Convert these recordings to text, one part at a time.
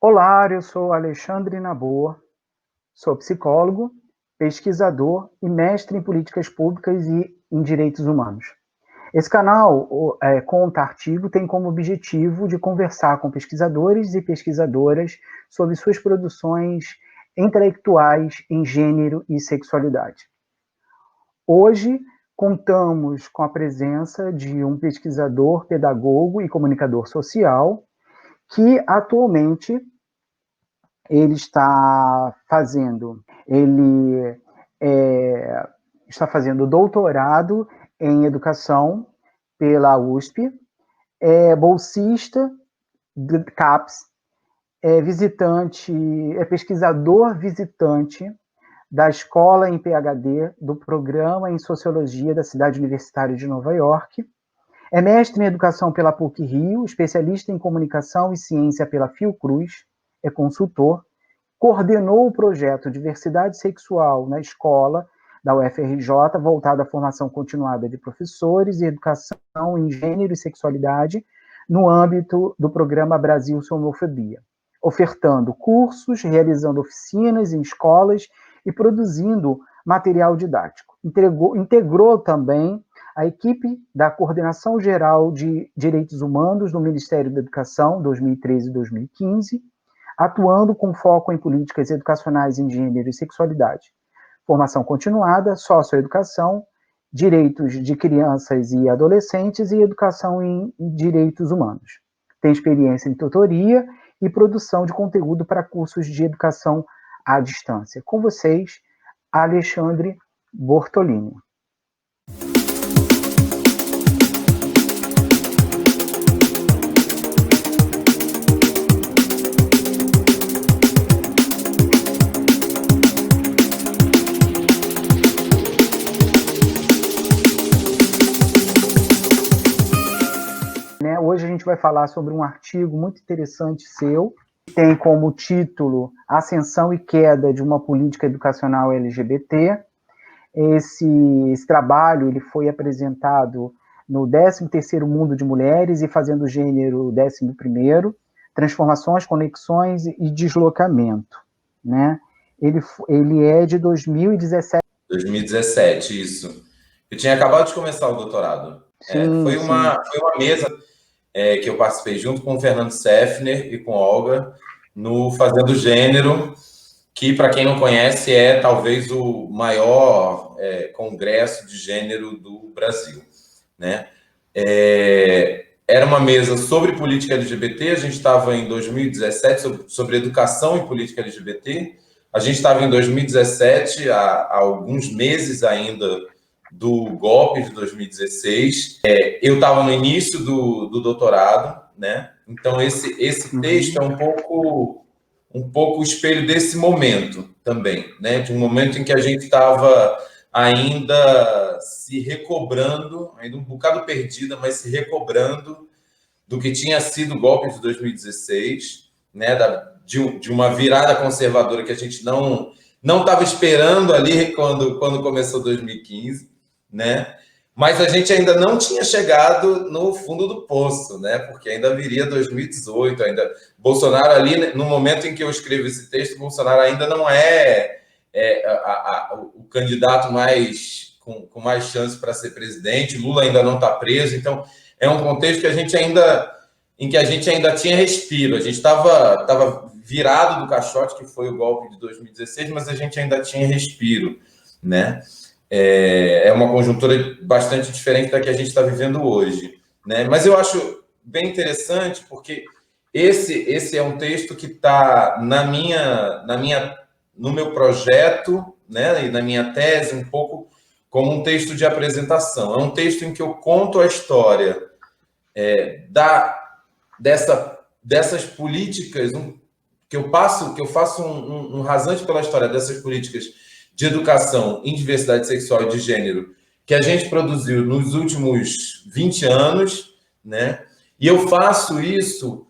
Olá, eu sou Alexandre Nabor, sou psicólogo, pesquisador e mestre em políticas públicas e em direitos humanos. Esse canal, Conta Artigo, tem como objetivo de conversar com pesquisadores e pesquisadoras sobre suas produções intelectuais em gênero e sexualidade. Hoje, contamos com a presença de um pesquisador, pedagogo e comunicador social que atualmente ele está fazendo, ele está fazendo doutorado em educação pela USP, é bolsista do CAPES, é pesquisador visitante da escola em PhD do programa em Sociologia da Cidade Universitária de Nova York, é mestre em educação pela PUC-Rio, especialista em comunicação e ciência pela Fiocruz, é consultor, coordenou o projeto Diversidade Sexual na Escola da UFRJ, voltado à formação continuada de professores e educação em gênero e sexualidade no âmbito do programa Brasil Sem Homofobia, ofertando cursos, realizando oficinas em escolas e produzindo material didático. Integrou também a equipe da Coordenação Geral de Direitos Humanos do Ministério da Educação, 2013 e 2015, atuando com foco em políticas educacionais em gênero e sexualidade, formação continuada, socioeducação, direitos de crianças e adolescentes e educação em direitos humanos. Tem experiência em tutoria e produção de conteúdo para cursos de educação à distância. Com vocês, Alexandre Bortolini. Hoje a gente vai falar sobre um artigo muito interessante seu, que tem como título Ascensão e Queda de uma Política Educacional LGBT. Esse trabalho ele foi apresentado no 13º Mundo de Mulheres e Fazendo Gênero 11º, Transformações, Conexões e Deslocamento. Né? Ele é de 2017. 2017, isso. Eu tinha acabado de começar o doutorado. Foi uma mesa que eu participei junto com o Fernando Seffner e com Olga no Fazendo Gênero, que, para quem não conhece, é talvez o maior congresso de gênero do Brasil. Né? Era uma mesa sobre política LGBT, a gente estava em 2017, sobre educação e política LGBT, a gente estava em 2017, há alguns meses ainda do golpe de 2016. Eu estava no início do doutorado, né? Então esse texto é um pouco o espelho desse momento também, né? De um momento em que a gente estava ainda se recobrando, ainda um bocado perdida, mas se recobrando do que tinha sido o golpe de 2016, né? De uma virada conservadora que a gente não estava esperando ali quando começou 2015, né? Mas a gente ainda não tinha chegado no fundo do poço, né? Porque ainda viria 2018, ainda Bolsonaro ali, no momento em que eu escrevo esse texto, Bolsonaro ainda não é o candidato com mais chance para ser presidente, Lula ainda não está preso, então é um contexto que a gente ainda tinha respiro, a gente estava virado do caixote, que foi o golpe de 2016, mas a gente ainda tinha respiro, né? É uma conjuntura bastante diferente da que a gente está vivendo hoje, né? Mas eu acho bem interessante porque esse é um texto que está no meu projeto, né? E na minha tese, um pouco como um texto de apresentação. É um texto em que eu conto a história dessas políticas, que eu faço um rasante pela história dessas políticas de educação em diversidade sexual e de gênero que a gente produziu nos últimos 20 anos, né? E eu faço isso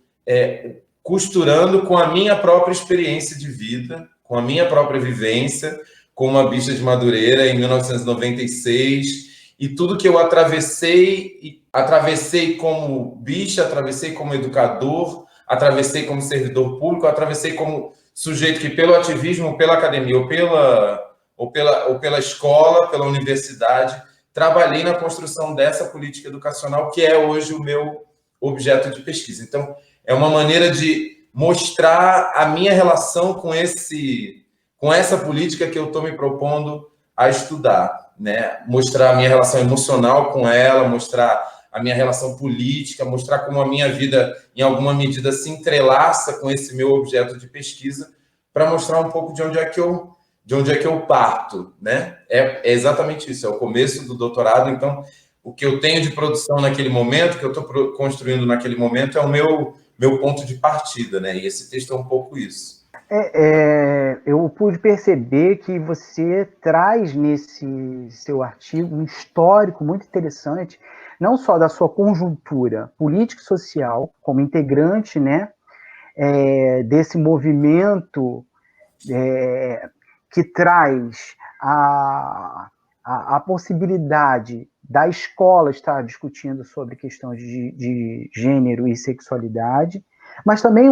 costurando com a minha própria experiência de vida, com a minha própria vivência, como uma bicha de Madureira em 1996, e tudo que eu atravessei como bicha, atravessei como educador, atravessei como servidor público, atravessei como sujeito que pelo ativismo, pela academia ou pela escola, pela universidade, trabalhei na construção dessa política educacional que é hoje o meu objeto de pesquisa. Então, é uma maneira de mostrar a minha relação com essa política que eu estou me propondo a estudar, né? Mostrar a minha relação emocional com ela, mostrar a minha relação política, mostrar como a minha vida, em alguma medida, se entrelaça com esse meu objeto de pesquisa, para mostrar um pouco de onde é que eu parto, né? É exatamente isso, é o começo do doutorado. Então, o que eu tenho de produção naquele momento, o que eu estou construindo naquele momento, é o meu ponto de partida, né? E esse texto é um pouco isso. Eu pude perceber que você traz nesse seu artigo um histórico muito interessante, não só da sua conjuntura política e social, como integrante, né, desse movimento que traz a possibilidade da escola estar discutindo sobre questões de gênero e sexualidade, mas também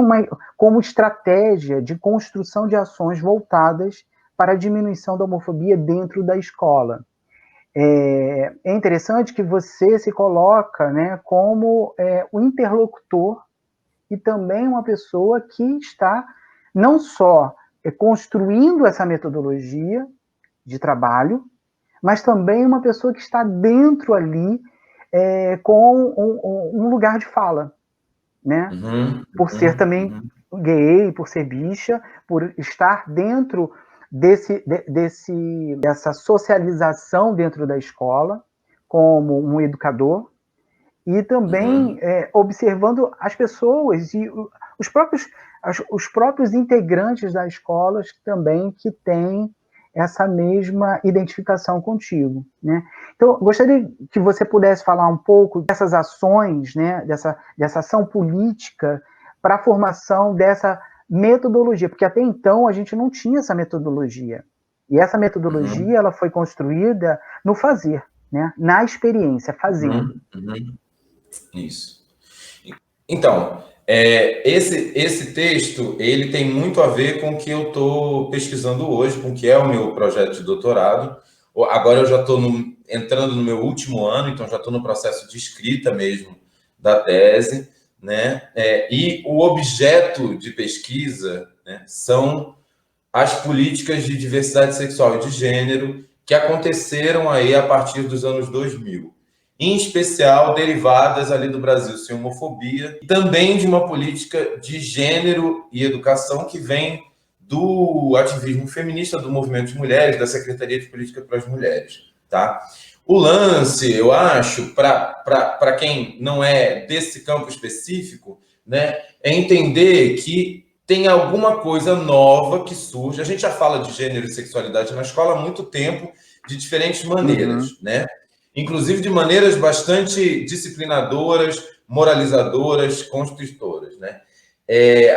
como estratégia de construção de ações voltadas para a diminuição da homofobia dentro da escola. É interessante que você se coloca, né, como o interlocutor e também uma pessoa que está não só construindo essa metodologia de trabalho, mas também uma pessoa que está dentro ali com um lugar de fala, né? Por ser também gay, por ser bicha, por estar dentro dessa socialização dentro da escola, como um educador, e também observando as pessoas e os próprios integrantes das escolas também que têm essa mesma identificação contigo, né? Então, gostaria que você pudesse falar um pouco dessas ações, né, dessa ação política para a formação dessa metodologia, porque até então a gente não tinha essa metodologia. E essa metodologia ela foi construída no fazer, né, na experiência, fazendo. Isso. Então, esse texto, ele tem muito a ver com o que eu estou pesquisando hoje, com o que é o meu projeto de doutorado. Agora eu já estou entrando no meu último ano, então já estou no processo de escrita mesmo da tese, né? E o objeto de pesquisa, né, são as políticas de diversidade sexual e de gênero que aconteceram aí a partir dos anos 2000. Em especial derivadas ali do Brasil Sem Homofobia, e também de uma política de gênero e educação que vem do ativismo feminista, do movimento de mulheres, da Secretaria de Política para as Mulheres. Tá? O lance, eu acho, para quem não é desse campo específico, né, é entender que tem alguma coisa nova que surge. A gente já fala de gênero e sexualidade na escola há muito tempo, de diferentes maneiras, né? Inclusive de maneiras bastante disciplinadoras, moralizadoras, construtoras, né?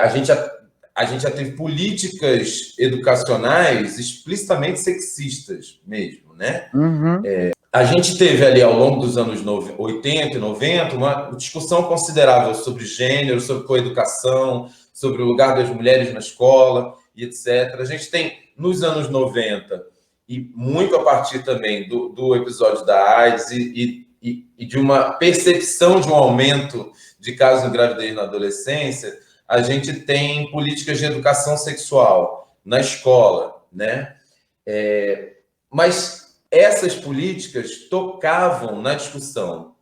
A gente já teve políticas educacionais explicitamente sexistas mesmo, né? A gente teve ali, ao longo dos anos 80 e 90, uma discussão considerável sobre gênero, sobre coeducação, sobre o lugar das mulheres na escola e etc. A gente tem, nos anos 90, e muito a partir também do episódio da AIDS e de uma percepção de um aumento de casos de gravidez na adolescência, a gente tem políticas de educação sexual na escola, né? Mas essas políticas tocavam na discussão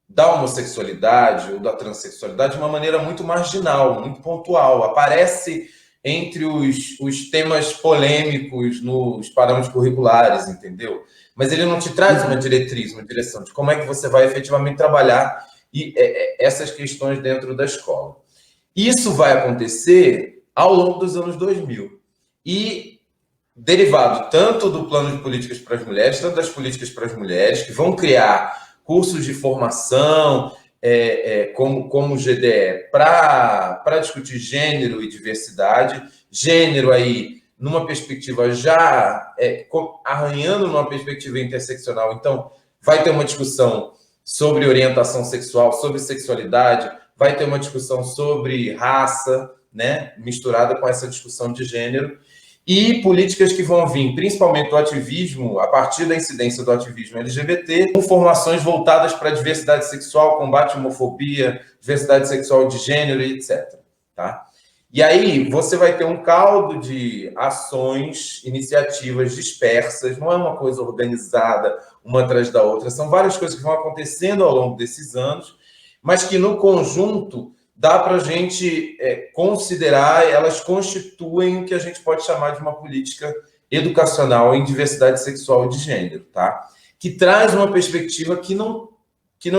da homossexualidade ou da transexualidade de uma maneira muito marginal, muito pontual. Aparece entre os temas polêmicos nos parâmetros curriculares, entendeu? Mas ele não te traz uma diretriz, uma direção de como é que você vai efetivamente trabalhar essas questões dentro da escola. Isso vai acontecer ao longo dos anos 2000. E derivado tanto do plano de políticas para as mulheres, tanto das políticas para as mulheres, que vão criar cursos de formação, como o GDE, para discutir gênero e diversidade. Gênero aí, numa perspectiva já arranhando numa perspectiva interseccional. Então, vai ter uma discussão sobre orientação sexual, sobre sexualidade, vai ter uma discussão sobre raça, né, misturada com essa discussão de gênero, e políticas que vão vir, principalmente do ativismo, a partir da incidência do ativismo LGBT, com formações voltadas para a diversidade sexual, combate à homofobia, diversidade sexual de gênero e etc. Tá? E aí você vai ter um caldo de ações, iniciativas dispersas, não é uma coisa organizada, uma atrás da outra, são várias coisas que vão acontecendo ao longo desses anos, mas que no conjunto dá para a gente considerar, elas constituem o que a gente pode chamar de uma política educacional em diversidade sexual e de gênero, tá? Que traz uma perspectiva que não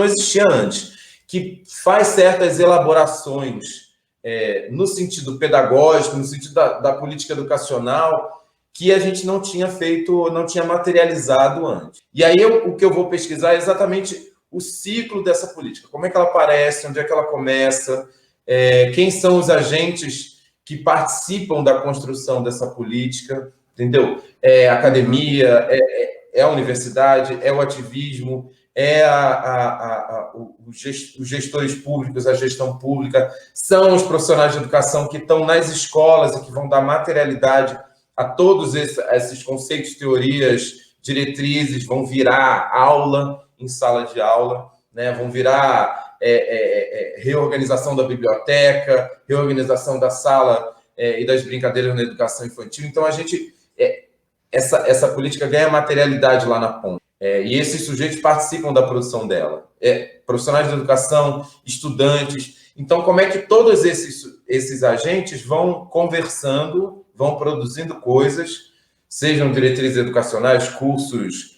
existia antes, que faz certas elaborações no sentido pedagógico, no sentido da política educacional, que a gente não tinha feito, não tinha materializado antes. E aí o que eu vou pesquisar é exatamente o ciclo dessa política, como é que ela aparece, onde é que ela começa, quem são os agentes que participam da construção dessa política, entendeu? É a academia, é a universidade, é o ativismo, os gestores públicos, a gestão pública, são os profissionais de educação que estão nas escolas e que vão dar materialidade a todos esses conceitos, teorias, diretrizes, vão virar aula em sala de aula, né? Vão virar reorganização da biblioteca, reorganização da sala e das brincadeiras na educação infantil. Então, a gente essa política ganha materialidade lá na ponta. E esses sujeitos participam da produção dela. Profissionais de educação, estudantes. Então, como é que todos esses agentes vão conversando, vão produzindo coisas, sejam diretrizes educacionais, cursos,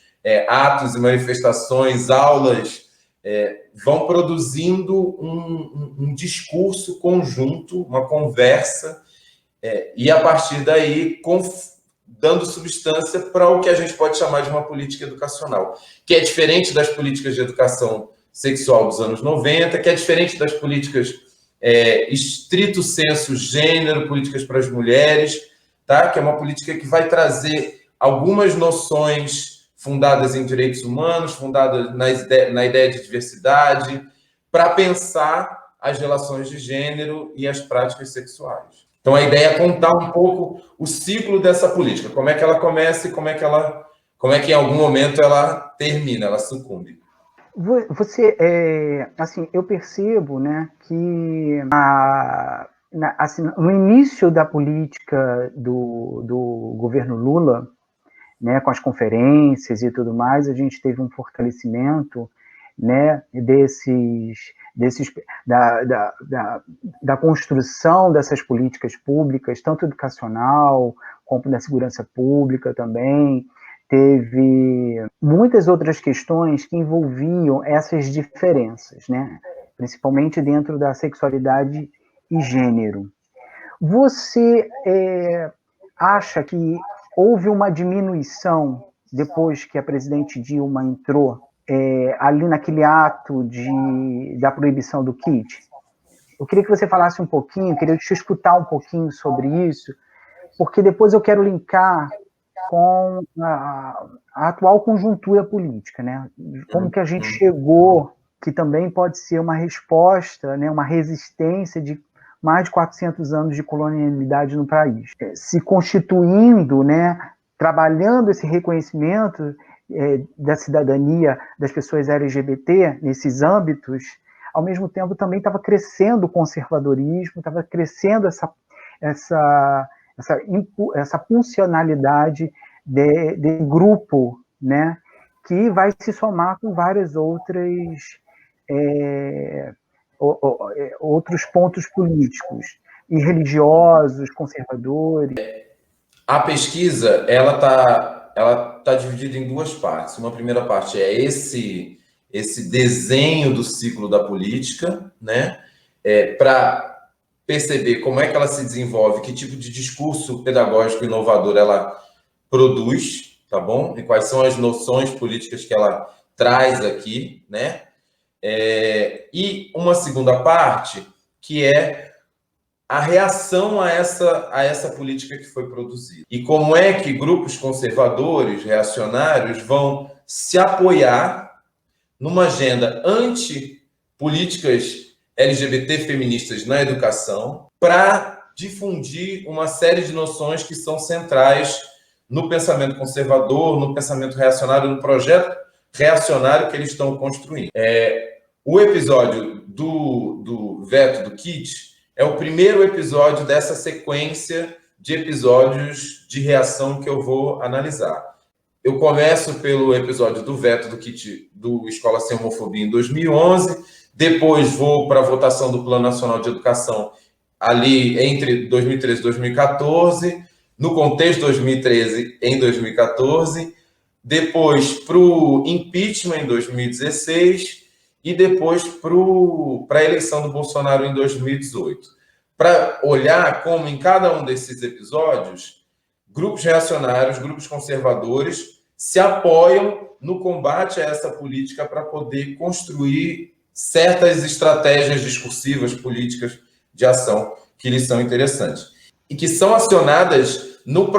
atos e manifestações, aulas, vão produzindo um discurso conjunto, uma conversa, e a partir daí dando substância para o que a gente pode chamar de uma política educacional, que é diferente das políticas de educação sexual dos anos 90, que é diferente das políticas estrito sensu gênero, políticas para as mulheres, tá? Que é uma política que vai trazer algumas noções fundadas em direitos humanos, fundadas na ideia de diversidade, para pensar as relações de gênero e as práticas sexuais. Então, a ideia é contar um pouco o ciclo dessa política, como é que ela começa e como é que em algum momento ela termina, ela sucumbe. Você, assim, eu percebo, né, que assim, no início da política do governo Lula, né, com as conferências e tudo mais, a gente teve um fortalecimento, né, da construção dessas políticas públicas, tanto educacional como da segurança pública também. Teve muitas outras questões que envolviam essas diferenças, né, principalmente dentro da sexualidade e gênero. Você acha que houve uma diminuição depois que a presidente Dilma entrou ali naquele ato da proibição do kit? Eu queria que você falasse um pouquinho, queria te escutar um pouquinho sobre isso, porque depois eu quero linkar com a atual conjuntura política, né? Como que a gente chegou, que também pode ser uma resposta, né, uma resistência de mais de 400 anos de colonialidade no país, se constituindo, né, trabalhando esse reconhecimento da cidadania das pessoas LGBT nesses âmbitos. Ao mesmo tempo também estava crescendo o conservadorismo, estava crescendo essa funcionalidade de grupo, né, que vai se somar com várias outros pontos políticos e religiosos, conservadores. A pesquisa, ela tá dividida em duas partes. Uma primeira parte é esse desenho do ciclo da política, né, para perceber como é que ela se desenvolve, que tipo de discurso pedagógico inovador ela produz, tá bom? E quais são as noções políticas que ela traz aqui, né? E uma segunda parte, que é a reação a essa política que foi produzida. E como é que grupos conservadores, reacionários, vão se apoiar numa agenda anti-políticas LGBT feministas na educação, para difundir uma série de noções que são centrais no pensamento conservador, no pensamento reacionário, no projeto reacionário que eles estão construindo. O episódio do veto do kit é o primeiro episódio dessa sequência de episódios de reação que eu vou analisar. Eu começo pelo episódio do veto do kit do Escola Sem Homofobia em 2011, depois vou para a votação do Plano Nacional de Educação ali entre 2013 e 2014, no contexto de 2013 em 2014, depois para o impeachment em 2016 e depois para a eleição do Bolsonaro em 2018. Para olhar como em cada um desses episódios, grupos reacionários, grupos conservadores se apoiam no combate a essa política para poder construir certas estratégias discursivas, políticas de ação que lhes são interessantes. E que são acionadas num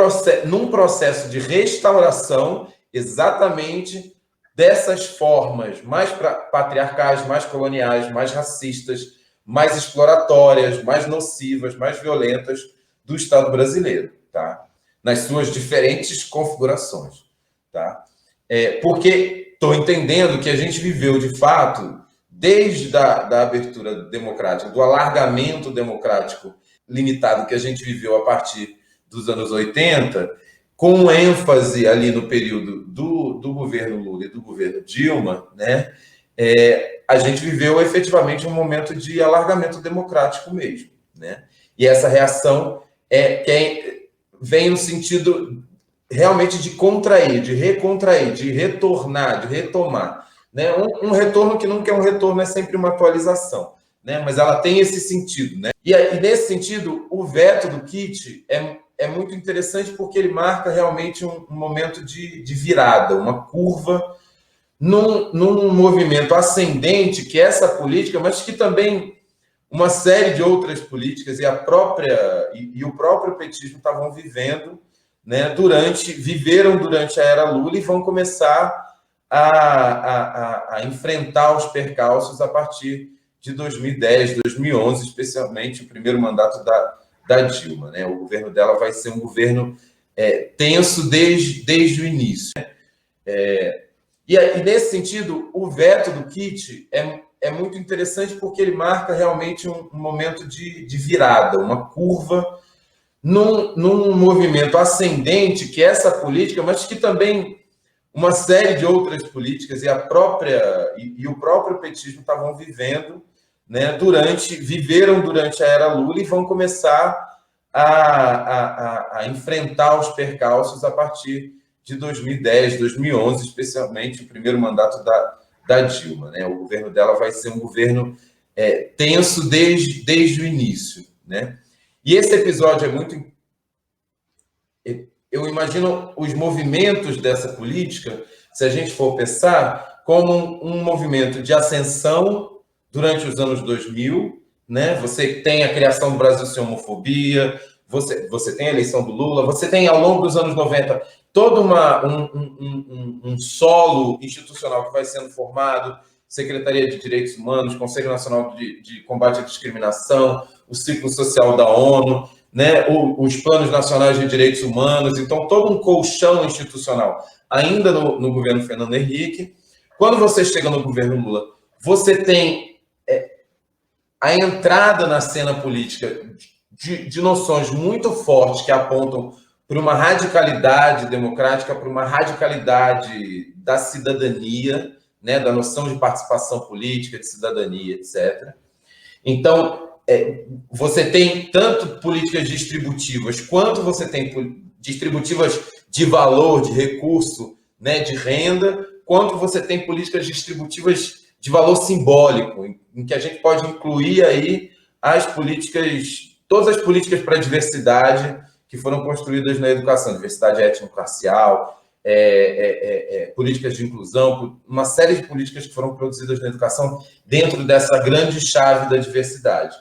processo de restauração exatamente dessas formas mais patriarcais, mais coloniais, mais racistas, mais exploratórias, mais nocivas, mais violentas do Estado brasileiro, tá? Nas suas diferentes configurações, tá? Porque estou entendendo que a gente viveu, de fato, desde da abertura democrática, do alargamento democrático limitado que a gente viveu a partir dos anos 80, com ênfase ali no período do governo Lula e do governo Dilma, né? A gente viveu efetivamente um momento de alargamento democrático mesmo, né? E essa reação vem no sentido realmente de contrair, de recontrair, de retornar, de retomar, né? Um retorno que nunca é um retorno, é sempre uma atualização, né? Mas ela tem esse sentido, né? E nesse sentido, o veto do kit é muito interessante porque ele marca realmente um momento de virada, uma curva num movimento ascendente que é essa política, mas que também uma série de outras políticas e o próprio petismo estavam vivendo, né, viveram durante a era Lula e vão começar a enfrentar os percalços a partir de 2010, 2011, especialmente o primeiro mandato da Dilma, né? O governo dela vai ser um governo tenso desde o início. E nesse sentido, o veto do kit é muito interessante porque ele marca realmente um momento de virada, uma curva num movimento ascendente que é essa política, mas que também uma série de outras políticas e o próprio petismo estavam vivendo, né, viveram durante a era Lula e vão começar a enfrentar os percalços a partir de 2010, 2011, especialmente o primeiro mandato da Dilma, né? O governo dela vai ser um governo tenso desde o início, né? E esse episódio é muito... Eu imagino os movimentos dessa política, se a gente for pensar, como um movimento de ascensão durante os anos 2000, né? Você tem a criação do Brasil Sem Homofobia, você tem a eleição do Lula, você tem, ao longo dos anos 90, todo um solo institucional que vai sendo formado, Secretaria de Direitos Humanos, Conselho Nacional de Combate à Discriminação, o Ciclo Social da ONU, né, os Planos Nacionais de Direitos Humanos, então todo um colchão institucional, ainda no governo Fernando Henrique. Quando você chega no governo Lula, você tem a entrada na cena política de noções muito fortes que apontam para uma radicalidade democrática, para uma radicalidade da cidadania, né, da noção de participação política, de cidadania, etc. Então, você tem tanto políticas distributivas, quanto você tem distributivas de valor, de recurso, né, de renda, quanto você tem políticas distributivas de valor simbólico, em que a gente pode incluir aí todas as políticas para a diversidade que foram construídas na educação, diversidade étnico-racial, políticas de inclusão, uma série de políticas que foram produzidas na educação dentro dessa grande chave da diversidade,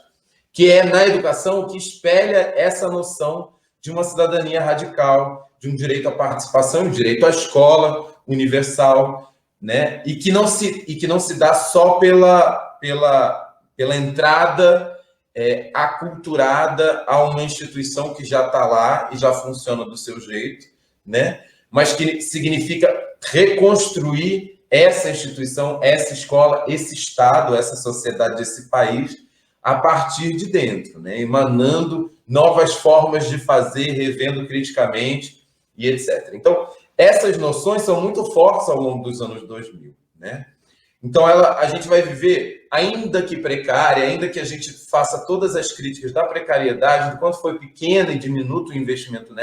que é na educação o que espelha essa noção de uma cidadania radical, de um direito à participação, um direito à escola universal, né? E que não se dá só pela entrada aculturada a uma instituição que já está lá e já funciona do seu jeito, né? Mas que significa reconstruir essa instituição, essa escola, esse Estado, essa sociedade, esse país, a partir de dentro, né? Emanando novas formas de fazer, revendo criticamente e etc. Então, essas noções são muito fortes ao longo dos anos 2000, né? Então, a gente vai viver, ainda que precária, ainda que a gente faça todas as críticas da precariedade, do quanto foi pequeno e diminuto o investimento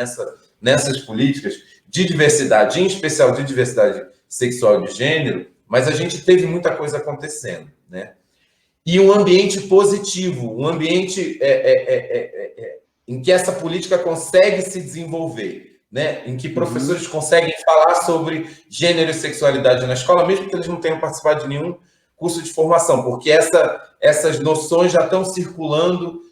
nessas políticas de diversidade, em especial de diversidade sexual e de gênero, mas a gente teve muita coisa acontecendo, né? E um ambiente positivo, um ambiente em que essa política consegue se desenvolver, né? Em que professores conseguem falar sobre gênero e sexualidade na escola, mesmo que eles não tenham participado de nenhum curso de formação, porque essas noções já estão circulando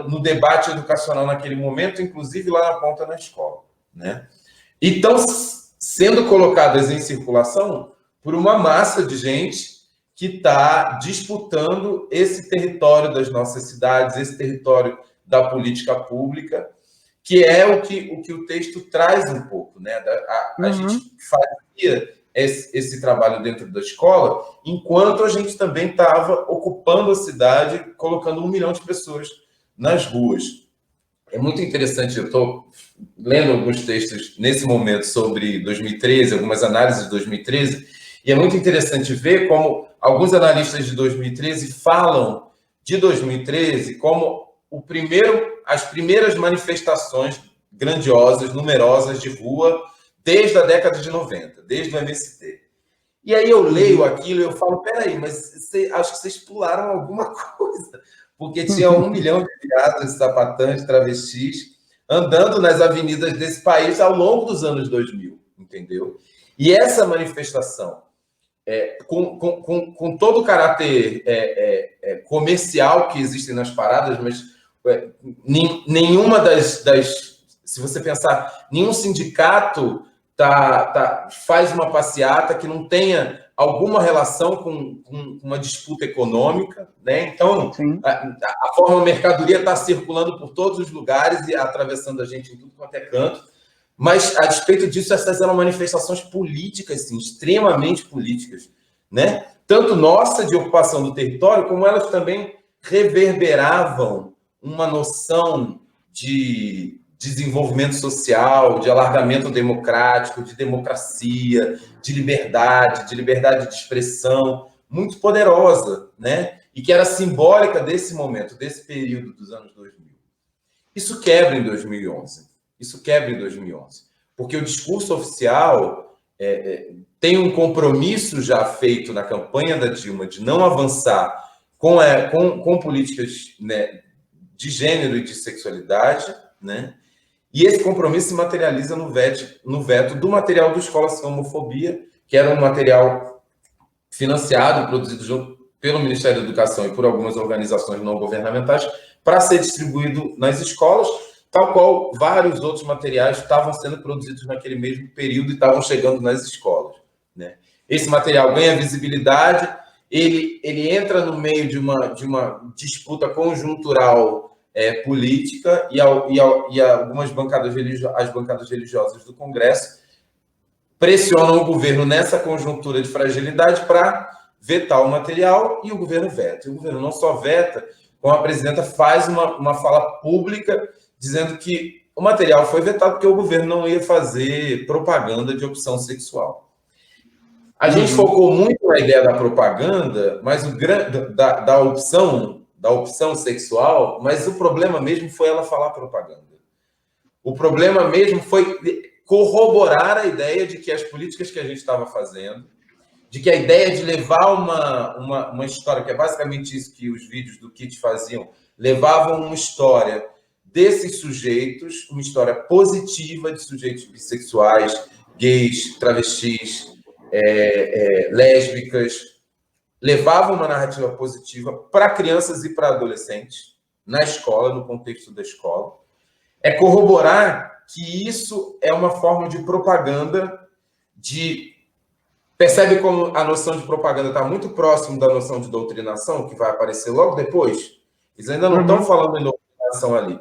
no debate educacional naquele momento, inclusive lá na ponta na escola, né? E estão sendo colocadas em circulação por uma massa de gente que está disputando esse território das nossas cidades, esse território da política pública, que é o que o texto traz um pouco, né? A gente fazia esse trabalho dentro da escola, enquanto a gente também estava ocupando a cidade, colocando 1 milhão de pessoas nas ruas. É muito interessante, eu estou lendo alguns textos nesse momento sobre 2013, algumas análises de 2013, e é muito interessante ver como alguns analistas de 2013 falam de 2013 como as primeiras manifestações grandiosas, numerosas de rua desde a década de 90, desde o MST. E aí eu leio aquilo e eu falo, peraí, mas acho que vocês pularam alguma coisa, porque tinha 1 milhão de viados, sapatãs, travestis, andando nas avenidas desse país ao longo dos anos 2000, entendeu? E essa manifestação, com todo o caráter comercial que existe nas paradas, mas nenhuma se você pensar, nenhum sindicato faz uma passeata que não tenha alguma relação com uma disputa econômica, né? Então, a forma mercadoria está circulando por todos os lugares e atravessando a gente em tudo quanto é canto, mas, a despeito disso, essas eram manifestações políticas, sim, extremamente políticas, né? Tanto nossa de ocupação do território, como elas também reverberavam uma noção de desenvolvimento social, de alargamento democrático, de democracia, de liberdade de expressão, muito poderosa, né? E que era simbólica desse momento, desse período dos anos 2000. Isso quebra em 2011. Porque o discurso oficial tem um compromisso já feito na campanha da Dilma de não avançar com políticas, né, de gênero e de sexualidade, né? E esse compromisso se materializa no veto do material do Escola Sem Homofobia, que era um material financiado, produzido junto pelo Ministério da Educação e por algumas organizações não governamentais, para ser distribuído nas escolas, tal qual vários outros materiais estavam sendo produzidos naquele mesmo período e estavam chegando nas escolas, né? Esse material ganha visibilidade, ele entra no meio de uma disputa conjuntural política e algumas as bancadas religiosas do Congresso pressionam o governo nessa conjuntura de fragilidade para vetar o material e o governo veta. E o governo não só veta, como a presidenta faz uma fala pública dizendo que o material foi vetado porque o governo não ia fazer propaganda de opção sexual. A gente focou muito na ideia da propaganda, mas da opção sexual, mas o problema mesmo foi ela falar propaganda. O problema mesmo foi corroborar a ideia de que as políticas que a gente estava fazendo, de que a ideia de levar uma história, que é basicamente isso que os vídeos do Kit faziam, levavam uma história desses sujeitos, uma história positiva de sujeitos bissexuais, gays, travestis, lésbicas, levavam uma narrativa positiva para crianças e para adolescentes, na escola, no contexto da escola. É corroborar que isso é uma forma de propaganda de Percebe como a noção de propaganda está muito próximo da noção de doutrinação, que vai aparecer logo depois? Eles ainda não estão falando em doutrinação ali.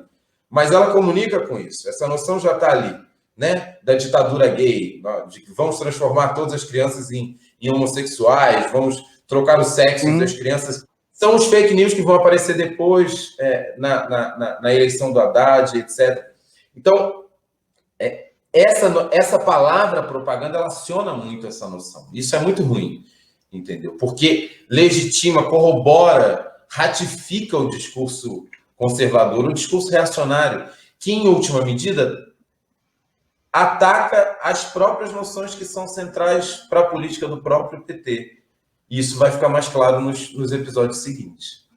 Mas ela comunica com isso. Essa noção já está ali, né? Da ditadura gay, de que vamos transformar todas as crianças em homossexuais, vamos trocar o sexo das crianças. São os fake news que vão aparecer depois na eleição do Haddad, etc. Então, essa palavra propaganda, ela aciona muito essa noção. Isso é muito ruim, entendeu? Porque legitima, corrobora, ratifica o discurso conservador, o discurso reacionário, que, em última medida, ataca as próprias noções que são centrais para a política do próprio PT. E isso vai ficar mais claro nos episódios seguintes.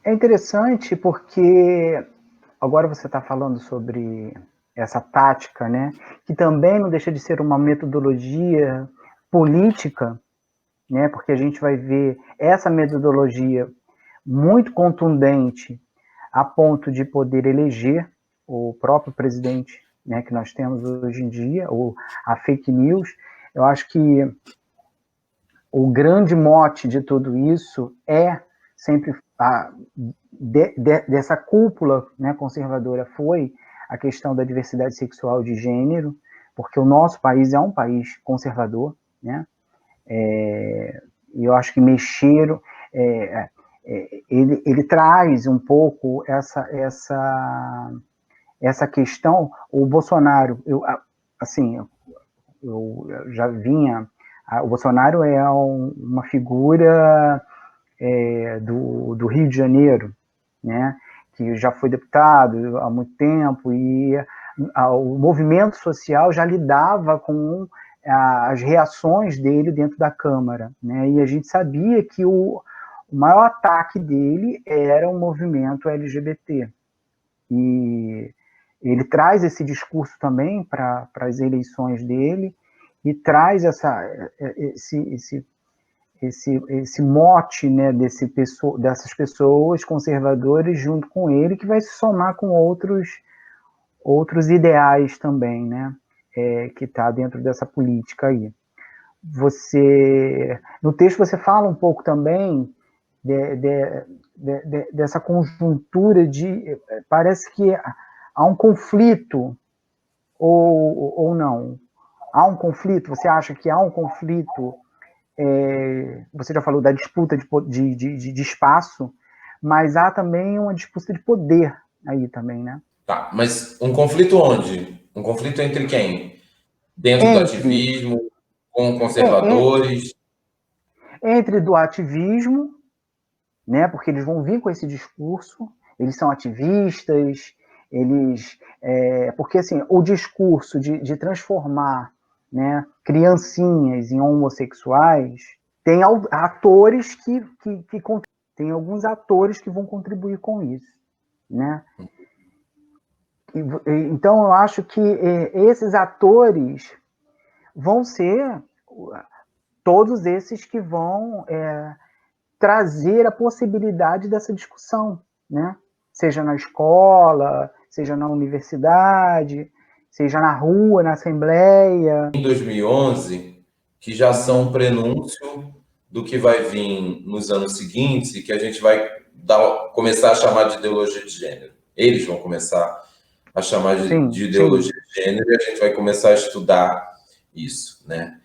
É interessante porque agora você está falando sobre essa tática, né, que também não deixa de ser uma metodologia política, né, porque a gente vai ver essa metodologia muito contundente a ponto de poder eleger o próprio presidente, né, que nós temos hoje em dia, ou a fake news. Eu acho que o grande mote de tudo isso é sempre dessa cúpula, né, conservadora, foi a questão da diversidade sexual de gênero, porque o nosso país é um país conservador, né? E eu acho que mexer, ele traz um pouco essa questão. O Bolsonaro, eu já vinha, o Bolsonaro é uma figura do Rio de Janeiro, né, que já foi deputado há muito tempo, e o movimento social já lidava com as reações dele dentro da Câmara, né, e a gente sabia que o maior ataque dele era o movimento LGBT. E ele traz esse discurso também para as eleições dele, e traz esse mote, né, dessas pessoas conservadoras junto com ele, que vai se somar com outros ideais também, né, que está dentro dessa política aí. No texto você fala um pouco também dessa conjuntura parece que há um conflito, ou não? Há um conflito? Você acha que há um conflito? Você já falou da disputa de espaço, mas há também uma disputa de poder aí também, né? Tá, mas um conflito onde? Um conflito entre quem? Dentro do ativismo, com conservadores? Entre do ativismo, né? Porque eles vão vir com esse discurso, eles são ativistas, porque assim, o discurso de transformar, né, criancinhas em homossexuais, tem atores tem alguns atores que vão contribuir com isso, né? Então eu acho que esses atores vão ser todos esses que vão trazer a possibilidade dessa discussão, né? Seja na escola, seja na universidade, seja na rua, na assembleia. Em 2011, que já são um prenúncio do que vai vir nos anos seguintes e que a gente vai começar a chamar de ideologia de gênero. Eles vão começar a chamar de ideologia de gênero, e a gente vai começar a estudar isso, né?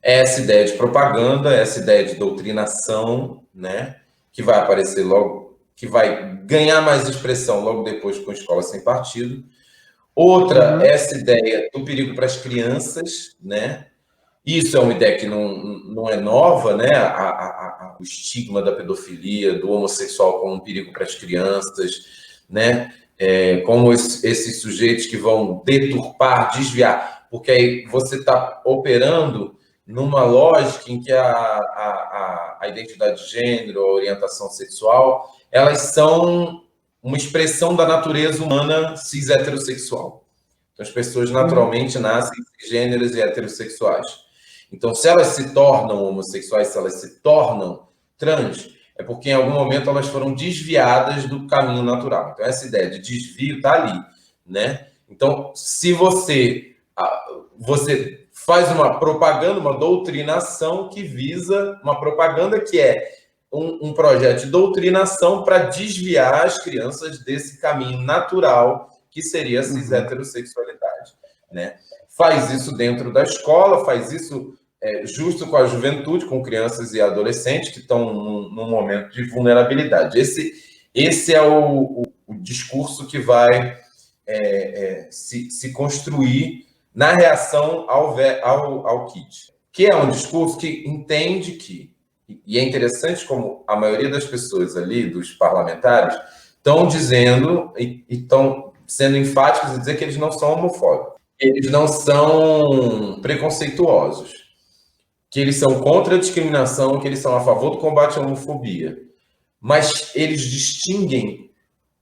Essa ideia de propaganda, essa ideia de doutrinação, né? Que vai aparecer logo, que vai ganhar mais expressão logo depois com Escola Sem Partido. Outra, essa ideia do perigo para as crianças, né? Isso é uma ideia que não é nova, né? O estigma da pedofilia, do homossexual como um perigo para as crianças, né? Como esses sujeitos que vão deturpar, desviar, porque aí você está operando numa lógica em que a identidade de gênero, a orientação sexual, elas são uma expressão da natureza humana cis heterossexual. Então, as pessoas naturalmente nascem cisgêneras e heterossexuais. Então, se elas se tornam homossexuais, se elas se tornam trans, é porque em algum momento elas foram desviadas do caminho natural. Então, essa ideia de desvio está ali, né? Então, se você você faz uma propaganda, uma doutrinação que visa uma propaganda que é um projeto de doutrinação para desviar as crianças desse caminho natural que seria a cis-heterossexualidade, né? Faz isso dentro da escola, faz isso justo com a juventude, com crianças e adolescentes que estão num momento de vulnerabilidade. Esse é o discurso que vai se construir na reação ao kit, que é um discurso que entende que, e é interessante como a maioria das pessoas ali, dos parlamentares, estão dizendo e estão sendo enfáticos em dizer que eles não são homofóbicos, eles não são preconceituosos, que eles são contra a discriminação, que eles são a favor do combate à homofobia, mas eles distinguem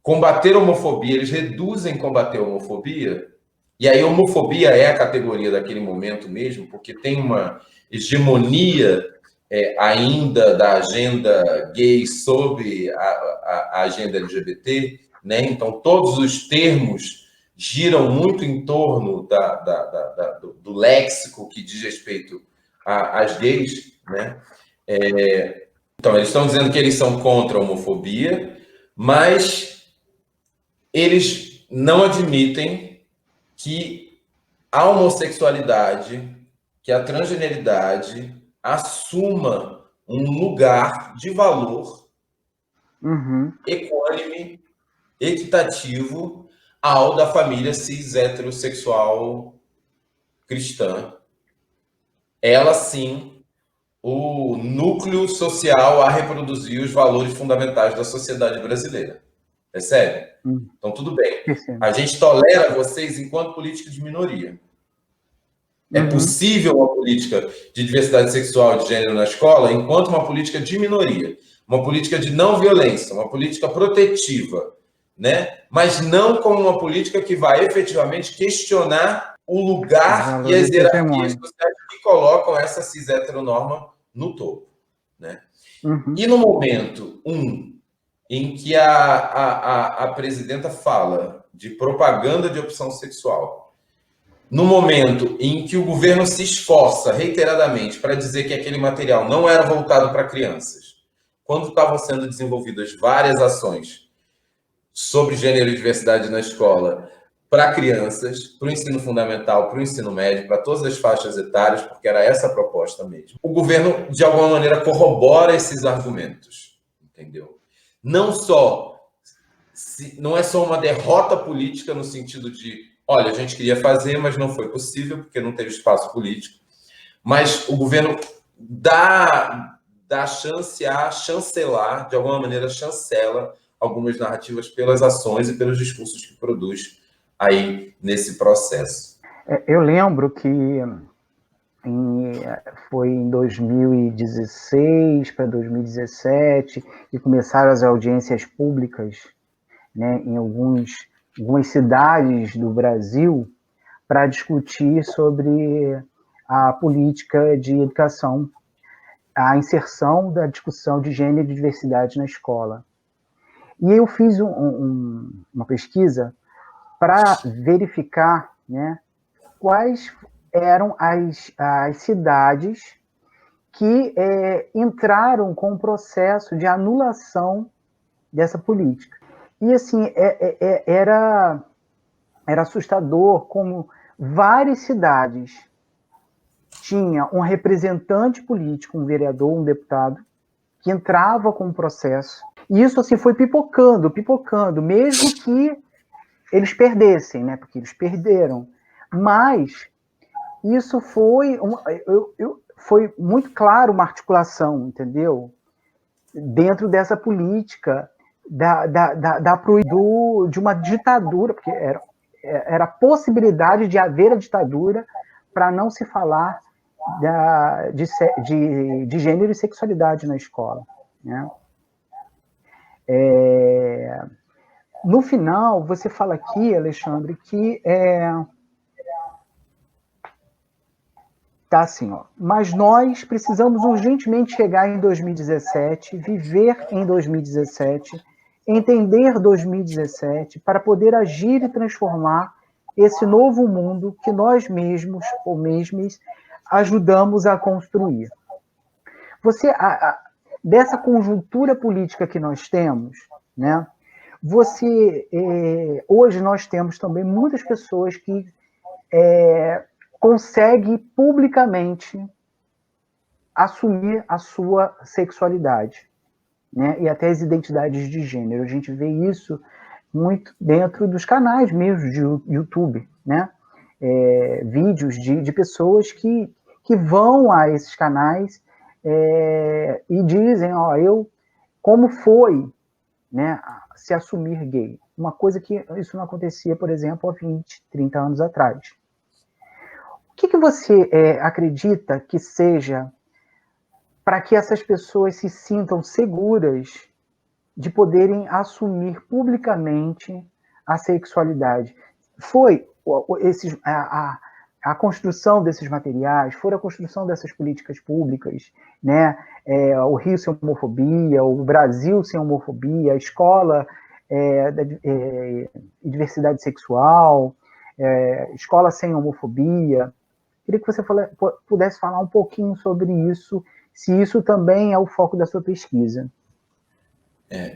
combater a homofobia, eles reduzem combater a homofobia, e aí a homofobia é a categoria daquele momento mesmo, porque tem uma hegemonia ainda da agenda gay sobre a agenda LGBT, né? Então todos os termos giram muito em torno do léxico que diz respeito às gays, né? Então eles estão dizendo que eles são contra a homofobia, mas eles não admitem que a homossexualidade, que a transgeneridade assuma um lugar de valor equânime, equitativo ao da família cis heterossexual cristã. Ela, sim, o núcleo social a reproduzir os valores fundamentais da sociedade brasileira. Percebe? Então, tudo bem. A gente tolera vocês enquanto política de minoria. É possível uma política de diversidade sexual e de gênero na escola enquanto uma política de minoria, uma política de não violência, uma política protetiva, né? Mas não como uma política que vai efetivamente questionar o lugar e as hierarquias sociais que colocam essa cis-heteronorma no topo, né? E no momento em que a presidenta fala de propaganda de opção sexual, no momento em que o governo se esforça reiteradamente para dizer que aquele material não era voltado para crianças, quando estavam sendo desenvolvidas várias ações sobre gênero e diversidade na escola para crianças, para o ensino fundamental, para o ensino médio, para todas as faixas etárias, porque era essa a proposta mesmo. O governo, de alguma maneira, corrobora esses argumentos, entendeu? Não é só uma derrota política no sentido de, olha, a gente queria fazer, mas não foi possível, porque não teve espaço político, mas o governo dá chance a chancelar, de alguma maneira chancela algumas narrativas pelas ações e pelos discursos que produz aí nesse processo. Eu lembro que foi em 2016 para 2017 que começaram as audiências públicas, né, em algumas cidades do Brasil para discutir sobre a política de educação, a inserção da discussão de gênero e diversidade na escola. E eu fiz uma pesquisa para verificar, né, quais eram as cidades que entraram com o processo de anulação dessa política. E, assim, era assustador como várias cidades tinham um representante político, um vereador, um deputado, que entrava com o processo. E isso, assim, foi pipocando, mesmo que eles perdessem, né? Porque eles perderam. Mas isso foi muito claro uma articulação, entendeu? Dentro dessa política de uma ditadura, porque era a possibilidade de haver a ditadura para não se falar de gênero e sexualidade na escola, né? No final, você fala aqui, Alexandre, que tá assim, ó. Mas nós precisamos urgentemente chegar em 2017, viver em 2017, entender 2017, para poder agir e transformar esse novo mundo que nós mesmos ou mesmas ajudamos a construir. Dessa conjuntura política que nós temos, né? Hoje nós temos também muitas pessoas que conseguem publicamente assumir a sua sexualidade, né? E até as identidades de gênero. A gente vê isso muito dentro dos canais mesmo de YouTube, né? Vídeos de pessoas que vão a esses canais e dizem, como foi, né, se assumir gay. Uma coisa que isso não acontecia, por exemplo, há 20, 30 anos atrás. O que você acredita que seja para que essas pessoas se sintam seguras de poderem assumir publicamente a sexualidade? Foi a construção desses materiais, foi a construção dessas políticas públicas, né? O Rio sem homofobia, o Brasil sem homofobia, a escola da diversidade sexual, escola sem homofobia. Queria que você pudesse falar um pouquinho sobre isso, se isso também é o foco da sua pesquisa.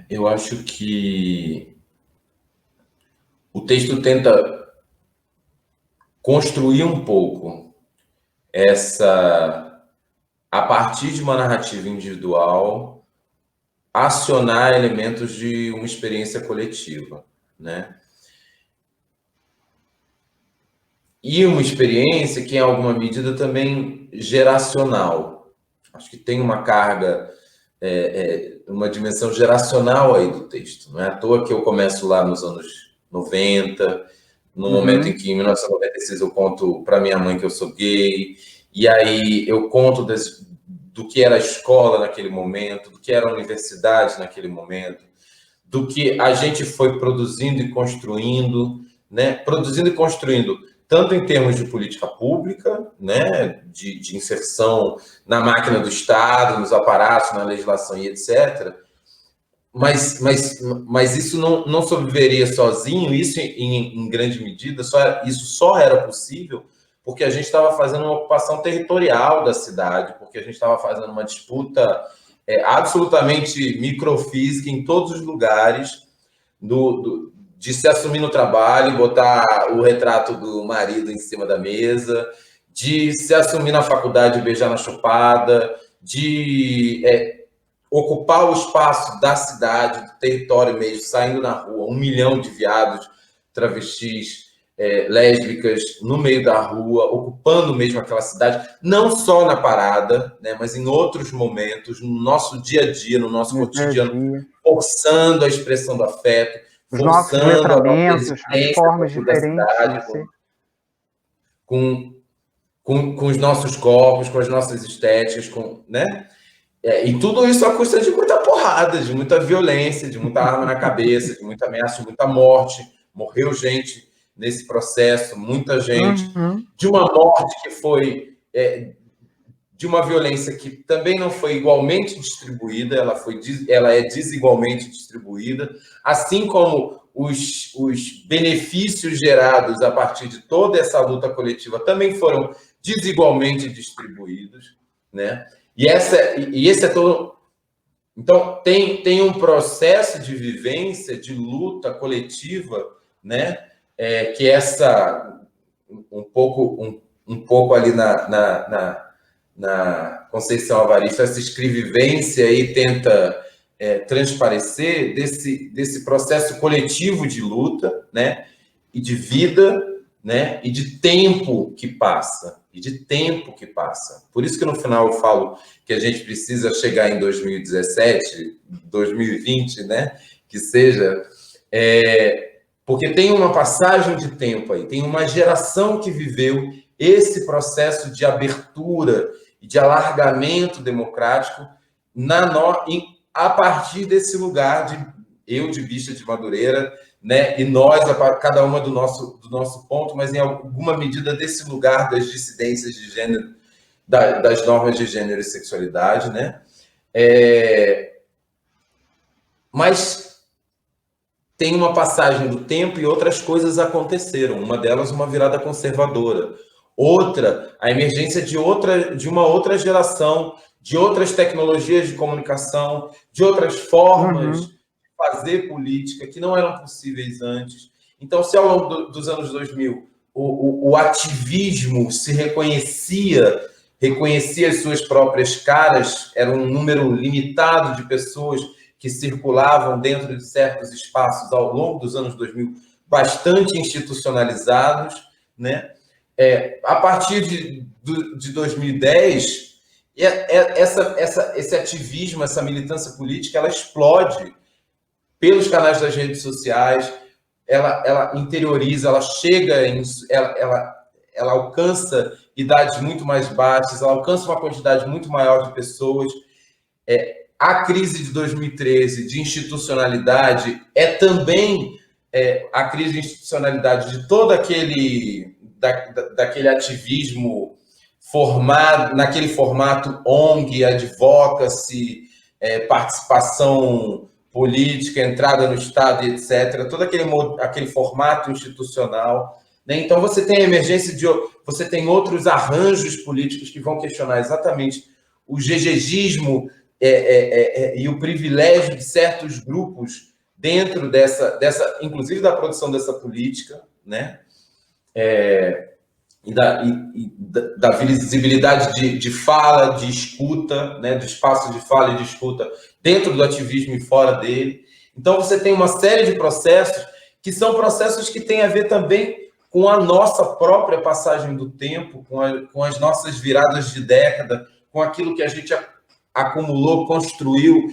Eu acho que o texto tenta construir um pouco a partir de uma narrativa individual, acionar elementos de uma experiência coletiva, né? E uma experiência que, em alguma medida, também geracional. Acho que tem uma carga, uma dimensão geracional aí do texto. Não é à toa que eu começo lá nos anos 90, no momento em que, em 1996, eu conto para minha mãe que eu sou gay, e aí eu conto do que era a escola naquele momento, do que era a universidade naquele momento, do que a gente foi produzindo e construindo, né? Produzindo e construindo, tanto em termos de política pública, né? de inserção na máquina do Estado, nos aparatos, na legislação e etc., mas isso não sobreviveria sozinho, isso em grande medida, isso só era possível porque a gente estava fazendo uma ocupação territorial da cidade, porque a gente estava fazendo uma disputa absolutamente microfísica em todos os lugares, de se assumir no trabalho, botar o retrato do marido em cima da mesa, de se assumir na faculdade e beijar na chupada, de ocupar o espaço da cidade, do território mesmo, saindo na rua, 1 milhão de viados, travestis, lésbicas no meio da rua, ocupando mesmo aquela cidade, não só na parada, né, mas em outros momentos, no nosso dia a dia, no nosso cotidiano, forçando a expressão do afeto, os nossos letramentos, as formas diferentes cidade, com os nossos corpos, com as nossas estéticas, né? E tudo isso à custa de muita porrada, de muita violência, de muita arma na cabeça, de muita ameaça, de muita morte. Morreu gente nesse processo, muita gente. De uma morte que foi de uma violência que também não foi igualmente distribuída, ela é desigualmente distribuída, assim como os benefícios gerados a partir de toda essa luta coletiva também foram desigualmente distribuídos, né? E esse é todo. Então, tem um processo de vivência, de luta coletiva, né? Que um pouco ali na Conceição Evaristo, essa escrevivência aí tenta transparecer desse processo coletivo de luta, né? E de vida, né? E de tempo que passa. Por isso que no final eu falo que a gente precisa chegar em 2017, 2020, né? Que seja, porque tem uma passagem de tempo aí, tem uma geração que viveu esse processo de abertura e de alargamento democrático a partir desse lugar de Bicha de Madureira, né? E nós, cada uma do nosso ponto, mas em alguma medida desse lugar das dissidências de gênero, das normas de gênero e sexualidade, né? Mas tem uma passagem do tempo e outras coisas aconteceram. Uma delas, uma virada conservadora. Outra, a emergência de uma outra geração, de outras tecnologias de comunicação, de outras formas de fazer política que não eram possíveis antes. Então, se ao longo dos anos 2000 o ativismo se reconhecia as suas próprias caras, era um número limitado de pessoas que circulavam dentro de certos espaços ao longo dos anos 2000, bastante institucionalizados, né? A partir de 2010, esse ativismo, essa militância política, ela explode pelos canais das redes sociais, ela interioriza, ela chega, ela alcança idades muito mais baixas, ela alcança uma quantidade muito maior de pessoas. A crise de 2013 de institucionalidade é também a crise de institucionalidade de todo daquele ativismo formado naquele formato ONG, advocacy, participação política, entrada no Estado, etc. Todo aquele formato institucional, né? Então você tem a emergência você tem outros arranjos políticos que vão questionar exatamente o GGgismo e o privilégio de certos grupos dentro dessa inclusive da produção dessa política, né? E da visibilidade de fala, de escuta, né? Do espaço de fala e de escuta dentro do ativismo e fora dele. Então você tem uma série de processos que são processos que têm a ver também com a nossa própria passagem do tempo, com as nossas viradas de década, com aquilo que a gente acumulou, construiu,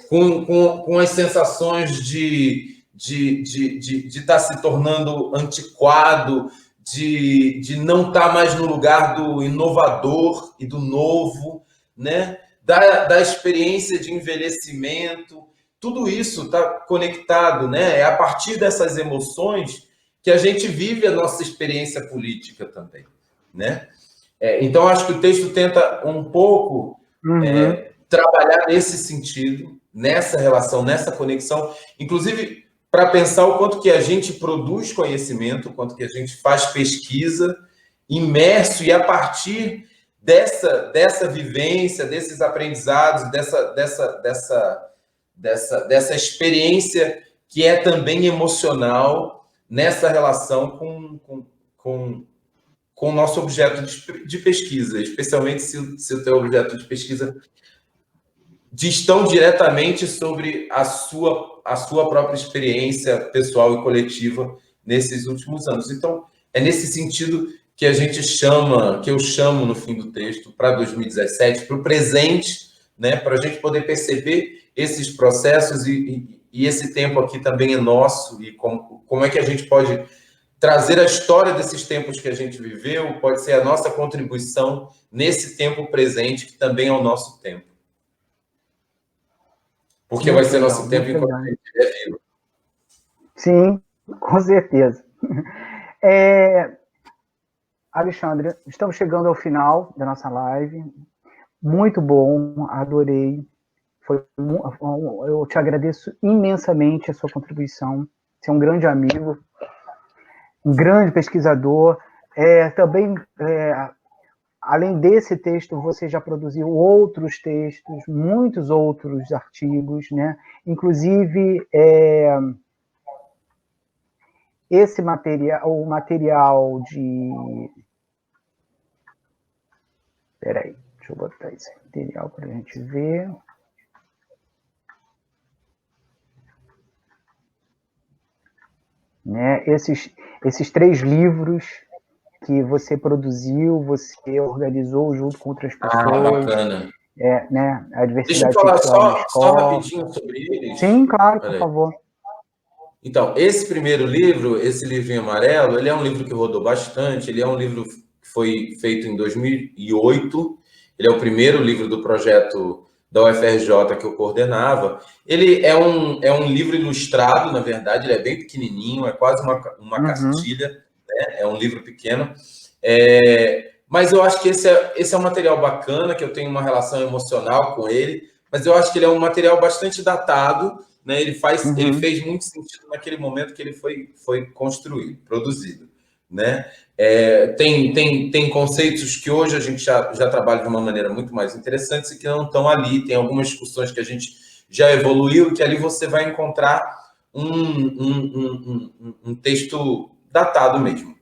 com as sensações de estar se tornando antiquado, de não estar mais no lugar do inovador e do novo, né? Da experiência de envelhecimento. Tudo isso está conectado, né? É a partir dessas emoções que a gente vive a nossa experiência política também, né? Então, acho que o texto tenta um pouco trabalhar nesse sentido, nessa relação, nessa conexão, inclusive para pensar o quanto que a gente produz conhecimento, o quanto que a gente faz pesquisa, imerso, e a partir dessa vivência, desses aprendizados, dessa experiência que é também emocional, nessa relação com o nosso objeto de pesquisa, especialmente se o teu objeto de pesquisa diz tão diretamente sobre a sua própria experiência pessoal e coletiva nesses últimos anos. Então, é nesse sentido que eu chamo no fim do texto para 2017, para o presente, né, para a gente poder perceber esses processos e esse tempo aqui também é nosso, e como é que a gente pode trazer a história desses tempos que a gente viveu, pode ser a nossa contribuição nesse tempo presente, que também é o nosso tempo. Porque vai ser nosso tempo enquanto a gente estiver vivo. Sim, com certeza. Alexandre, estamos chegando ao final da nossa live. Muito bom, adorei. Eu te agradeço imensamente a sua contribuição. Você é um grande amigo, um grande pesquisador. Também, além desse texto, você já produziu outros textos, muitos outros artigos, né? Inclusive, esse material, o material de... Espera aí, deixa eu botar esse material para a gente ver. Né? Esses 3 livros que você produziu, você organizou junto com outras pessoas. Bacana. Né? A diversidade. Deixa eu falar só rapidinho sobre eles. Sim, claro, por favor. Então, esse primeiro livro, esse livrinho amarelo, ele é um livro que rodou bastante, ele é um livro que foi feito em 2008, ele é o primeiro livro do projeto da UFRJ que eu coordenava. Ele é um livro ilustrado, na verdade, ele é bem pequenininho, é quase uma cartilha, né? É um livro pequeno. Mas eu acho que esse é um material bacana, que eu tenho uma relação emocional com ele, mas eu acho que ele é um material bastante datado né? Ele fez muito sentido naquele momento que ele foi construído, produzido, né? Tem conceitos que hoje a gente já trabalha de uma maneira muito mais interessante e que não estão ali. Tem algumas discussões que a gente já evoluiu e que ali você vai encontrar um texto datado mesmo.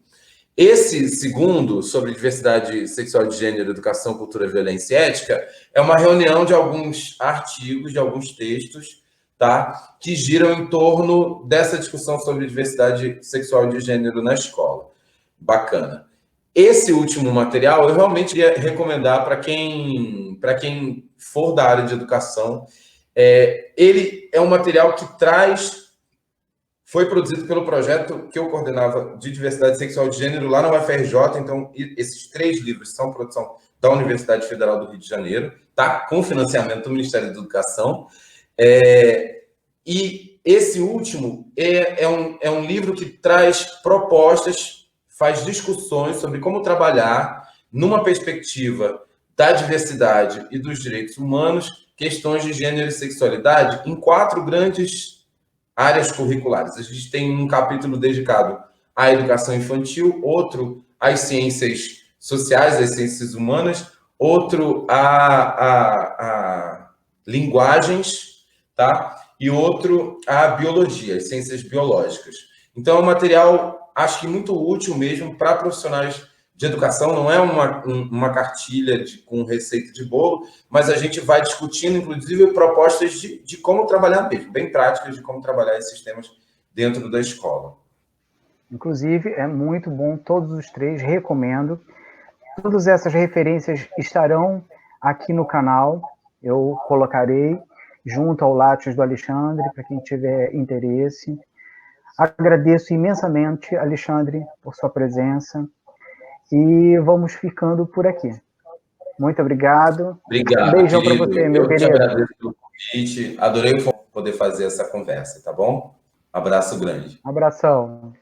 Esse segundo, sobre diversidade sexual de gênero, educação, cultura, violência e ética, é uma reunião de alguns artigos, de alguns textos, tá? Que giram em torno dessa discussão sobre diversidade sexual de gênero na escola. Bacana. Esse último material eu realmente ia recomendar para quem for da área de educação. Ele é um material que foi produzido pelo projeto que eu coordenava de diversidade sexual de gênero lá na UFRJ. Então, esses 3 livros são produção da Universidade Federal do Rio de Janeiro, tá? Com financiamento do Ministério da Educação. E esse último é um livro que traz propostas, faz discussões sobre como trabalhar numa perspectiva da diversidade e dos direitos humanos, questões de gênero e sexualidade em 4 grandes áreas curriculares. A gente tem um capítulo dedicado à educação infantil, outro às ciências sociais, às ciências humanas, outro a linguagens, tá? E outro a biologia, as ciências biológicas. Então, é um material, acho que muito útil mesmo para profissionais de educação. Não é uma cartilha com receita de bolo, mas a gente vai discutindo, inclusive, propostas de como trabalhar mesmo, bem práticas de como trabalhar esses temas dentro da escola. Inclusive, é muito bom, todos os 3, recomendo. Todas essas referências estarão aqui no canal, eu colocarei junto ao Lattes do Alexandre, para quem tiver interesse. Agradeço imensamente, Alexandre, por sua presença. E vamos ficando por aqui. Muito obrigado. Obrigado, um beijão para querido. você, meu querido. Eu te agradeço pelo convite. Adorei poder fazer essa conversa, tá bom? Abraço grande. Abração.